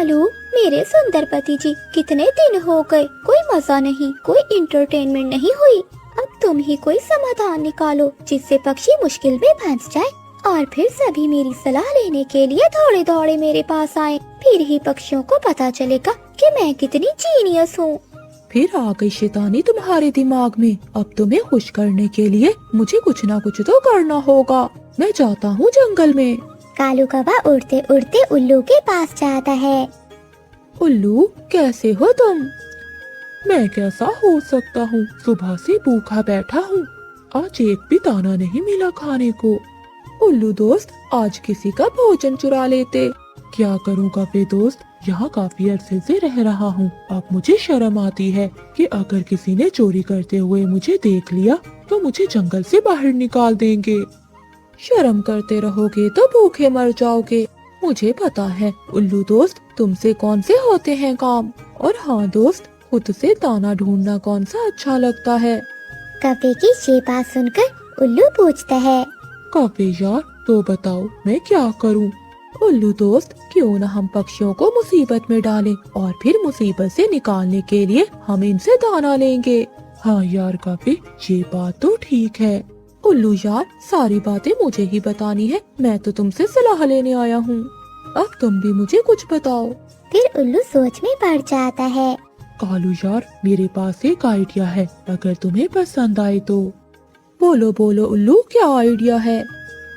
कालू, मेरे सुंदर पति जी, कितने दिन हो गए, कोई मजा नहीं, कोई इंटरटेनमेंट नहीं हुई। अब तुम ही कोई समाधान निकालो जिससे पक्षी मुश्किल में फंस जाए और फिर सभी मेरी सलाह लेने के लिए दौड़े दौड़े मेरे पास आए। फिर ही पक्षियों को पता चलेगा कि मैं कितनी जीनियस हूँ। फिर आ गई शैतानी तुम्हारे दिमाग में। अब तुम्हें खुश करने के लिए मुझे कुछ ना कुछ तो करना होगा। मैं जाता हूँ जंगल में। कालू कौवा उड़ते उड़ते उल्लू के पास जाता है। उल्लू, कैसे हो तुम? मैं कैसा हो सकता हूँ, सुबह से भूखा बैठा हूँ। आज एक भी दाना नहीं मिला खाने को। उल्लू दोस्त, आज किसी का भोजन चुरा लेते। क्या करूँ कपे दोस्त, यहाँ काफी अरसे से रह रहा हूँ। अब मुझे शर्म आती है कि अगर किसी ने चोरी करते हुए मुझे देख लिया तो मुझे जंगल से बाहर निकाल देंगे। शर्म करते रहोगे तो भूखे मर जाओगे। मुझे पता है उल्लू दोस्त, तुमसे कौन से होते हैं काम। और हाँ दोस्त, खुद से दाना ढूंढना कौन सा अच्छा लगता है। कौवे की ये बात सुनकर उल्लू पूछता है, कौवे यार, तो बताओ मैं क्या करूं? उल्लू दोस्त, क्यों न हम पक्षियों को मुसीबत में डालें और फिर मुसीबत से निकालने के लिए हम इनसे दाना लेंगे। हाँ यार कौवे, ये बात तो ठीक है। उल्लू यार, सारी बातें मुझे ही बतानी है, मैं तो तुमसे सलाह लेने आया हूँ। अब तुम भी मुझे कुछ बताओ। फिर उल्लू सोच में पड़ जाता है। कालू यार, मेरे पास एक आइडिया है, अगर तुम्हें पसंद आए तो। बोलो बोलो उल्लू, क्या आइडिया है?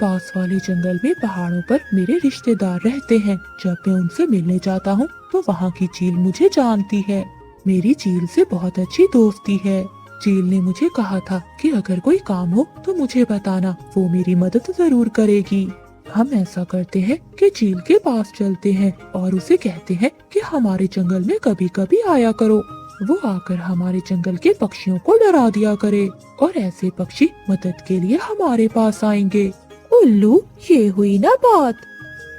पास वाले जंगल में पहाड़ों पर मेरे रिश्तेदार रहते हैं। जब मैं उनसे मिलने जाता हूँ तो वहाँ की चील मुझे जानती है। मेरी चील से बहुत अच्छी दोस्ती है। चील ने मुझे कहा था कि अगर कोई काम हो तो मुझे बताना, वो मेरी मदद जरूर करेगी। हम ऐसा करते हैं कि चील के पास चलते हैं और उसे कहते हैं कि हमारे जंगल में कभी कभी आया करो। वो आकर हमारे जंगल के पक्षियों को डरा दिया करे और ऐसे पक्षी मदद के लिए हमारे पास आएंगे। उल्लू, ये हुई ना बात।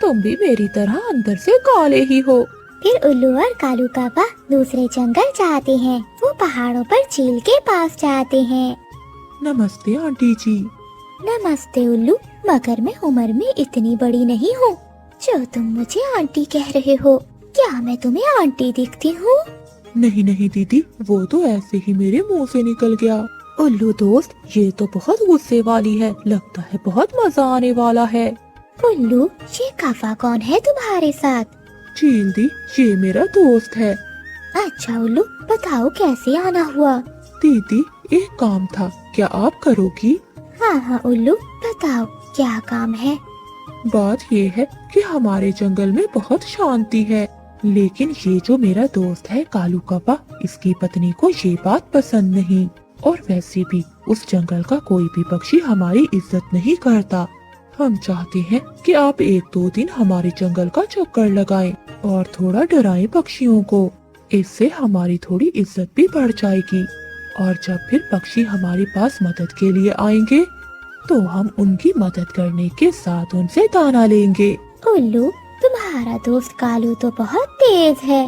तुम भी मेरी तरह अंदर से काले ही हो। फिर उल्लू और कालू कौवा दूसरे जंगल जाते हैं। वो पहाड़ों पर चील के पास जाते हैं। नमस्ते आंटी जी। नमस्ते उल्लू, मगर मैं उम्र में इतनी बड़ी नहीं हूँ जो तुम मुझे आंटी कह रहे हो। क्या मैं तुम्हें आंटी दिखती हूँ? नहीं नहीं दीदी, वो तो ऐसे ही मेरे मुंह से निकल गया। उल्लू दोस्त, ये तो बहुत गुस्से वाली है, लगता है बहुत मजा आने वाला है। उल्लू, ये कौवा कौन है तुम्हारे साथ? चील दी, ये मेरा दोस्त है। अच्छा उल्लू, बताओ कैसे आना हुआ? दीदी, एक काम था, क्या आप करोगी? हाँ हाँ उल्लू, बताओ क्या काम है? बात ये है कि हमारे जंगल में बहुत शांति है, लेकिन ये जो मेरा दोस्त है कालू कौवा, इसकी पत्नी को ये बात पसंद नहीं। और वैसे भी उस जंगल का कोई भी पक्षी हमारी इज्जत नहीं करता। हम चाहते हैं कि आप 1-2 दिन हमारे जंगल का चक्कर लगाएं और थोड़ा डराएं पक्षियों को। इससे हमारी थोड़ी इज्जत भी बढ़ जाएगी और जब फिर पक्षी हमारे पास मदद के लिए आएंगे तो हम उनकी मदद करने के साथ उनसे दाना लेंगे। उल्लू, तुम्हारा दोस्त कालू तो बहुत तेज है।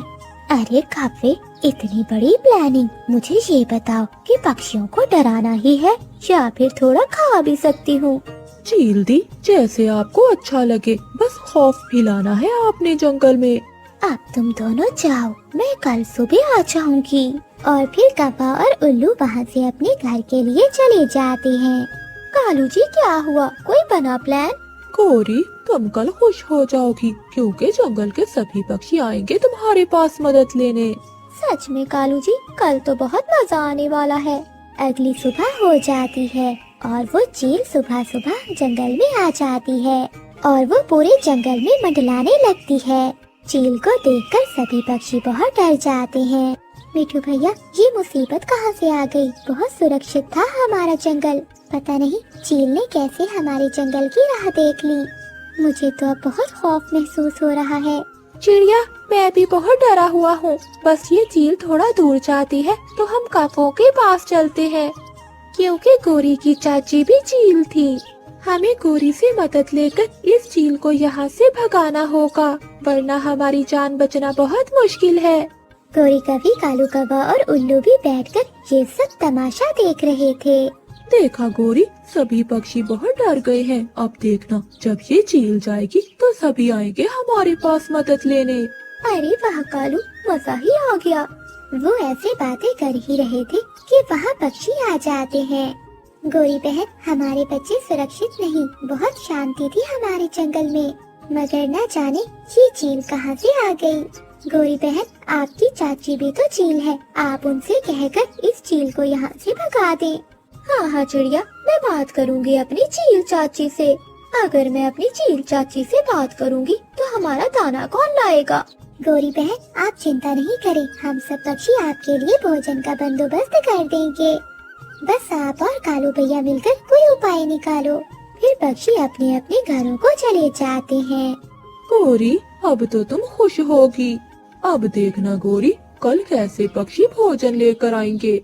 अरे कौवे, इतनी बड़ी प्लानिंग। मुझे ये बताओ कि पक्षियों को डराना ही है या फिर थोड़ा खा भी सकती हूँ? चील दी, जैसे आपको अच्छा लगे, बस खौफ फैलाना है आपने जंगल में। अब तुम दोनों जाओ, मैं कल सुबह आ जाऊंगी। और फिर कौवा और उल्लू वहाँ से अपने घर के लिए चले जाते हैं। कालू जी, क्या हुआ, कोई बना प्लान? गौरी, तुम कल खुश हो जाओगी क्योंकि जंगल के सभी पक्षी आएंगे तुम्हारे पास मदद लेने। सच में कालू जी, कल तो बहुत मजा आने वाला है। अगली सुबह हो जाती है और वो चील सुबह सुबह जंगल में आ जाती है और वो पूरे जंगल में मंडलाने लगती है। चील को देखकर सभी पक्षी बहुत डर जाते हैं। मिठू भैया, ये मुसीबत कहाँ से आ गई? बहुत सुरक्षित था हमारा जंगल, पता नहीं चील ने कैसे हमारे जंगल की राह देख ली। मुझे तो अब बहुत खौफ महसूस हो रहा है। चिड़िया, मैं भी बहुत डरा हुआ हूँ। बस ये चील थोड़ा दूर जाती है तो हम कौवों के पास चलते हैं, क्योंकि गोरी की चाची भी चील थी। हमें गोरी से मदद लेकर इस चील को यहाँ से भगाना होगा, वरना हमारी जान बचना बहुत मुश्किल है। गोरी कभी कालू कौवा और उल्लू भी बैठकर ये सब तमाशा देख रहे थे। देखा गोरी, सभी पक्षी बहुत डर गए हैं। अब देखना, जब ये चील जाएगी तो सभी आएंगे हमारे पास मदद लेने। अरे वाह कालू, मजा ही आ गया। वो ऐसे बातें कर ही रहे थे कि वहाँ पक्षी आ जाते हैं। गोरी बहन, हमारे बच्चे सुरक्षित नहीं, बहुत शांति थी हमारे जंगल में, मगर न जाने ये चील कहाँ से आ गई। गोरी बहन, आपकी चाची भी तो चील है, आप उनसे कहकर इस चील को यहाँ से भगा दें। हाँ हाँ चिड़िया, मैं बात करूँगी अपनी चील चाची से। अगर मैं अपनी चील चाची से बात करूँगी तो हमारा दाना कौन लाएगा। गोरी बहन, आप चिंता नहीं करें, हम सब पक्षी आपके लिए भोजन का बंदोबस्त कर देंगे। बस आप और कालू भैया मिलकर कोई उपाय निकालो। फिर पक्षी अपने अपने घरों को चले जाते हैं। गोरी, अब तो तुम खुश होगी। अब देखना गोरी, कल कैसे पक्षी भोजन लेकर आएंगे।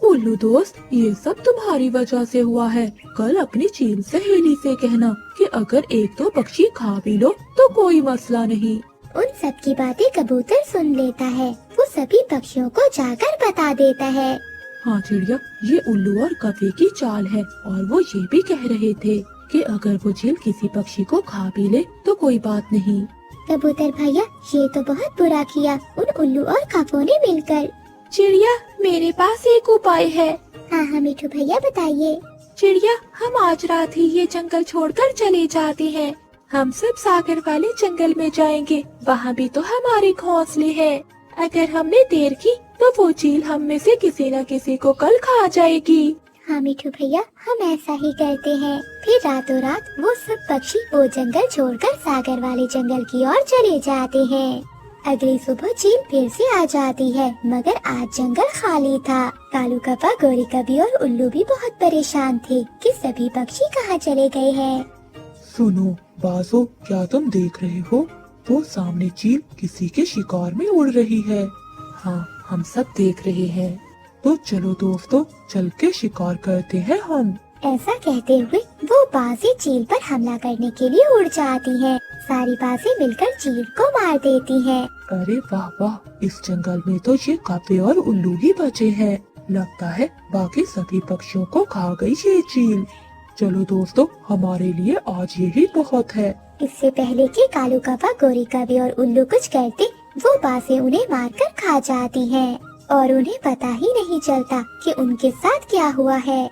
उल्लू दोस्त, ये सब तुम्हारी वजह से हुआ है। कल अपनी चील सहेली से कहना कि अगर एक दो पक्षी खा भी लो तो कोई मसला नहीं। उन सब की बातें कबूतर सुन लेता है, वो सभी पक्षियों को जाकर बता देता है। हाँ चिड़िया, ये उल्लू और कौवे की चाल है, और वो ये भी कह रहे थे कि अगर वो चील किसी पक्षी को खा भी ले तो कोई बात नहीं। कबूतर भैया, ये तो बहुत बुरा किया उन उल्लू और कौवों ने मिलकर। चिड़िया, मेरे पास एक उपाय है। हाँ हाँ मिठू भैया, बताइए। चिड़िया, हम आज रात ही ये जंगल छोड़कर चले जाते हैं। हम सब सागर वाले जंगल में जाएंगे, वहाँ भी तो हमारे घोंसले हैं। अगर हमने देर की तो वो चील हम में से किसी न किसी को कल खा जाएगी। हाँ मिठू भैया, हम ऐसा ही करते हैं। फिर रातों रात वो सब पक्षी वो जंगल छोड़कर सागर वाले जंगल की ओर चले जाते हैं। अगली सुबह चील फिर से आ जाती है, मगर आज जंगल खाली था। कालू कप्पा, गोरी कभी और उल्लू भी बहुत परेशान थे कि सभी पक्षी कहाँ चले गए हैं। सुनो बाजो, क्या तुम देख रहे हो? वो सामने चील किसी के शिकार में उड़ रही है। हाँ, हम सब देख रहे हैं। तो चलो दोस्तों, चल के शिकार करते हैं हम। ऐसा कहते हुए वो बाजें चील पर हमला करने के लिए उड़ जाती हैं। सारी बाजें मिलकर चील को मार देती हैं। अरे वाह वाह, इस जंगल में तो ये कौवे और उल्लू ही बचे हैं। लगता है बाकी सभी पक्षियों को खा गई ये चील। चलो दोस्तों, हमारे लिए आज यही बहुत है। इससे पहले कि कालू कप्पा, गोरी कभी और उल्लू कुछ करते, वो बाजें उन्हें मारकर खा जाती हैं और उन्हें पता ही नहीं चलता कि उनके साथ क्या हुआ है।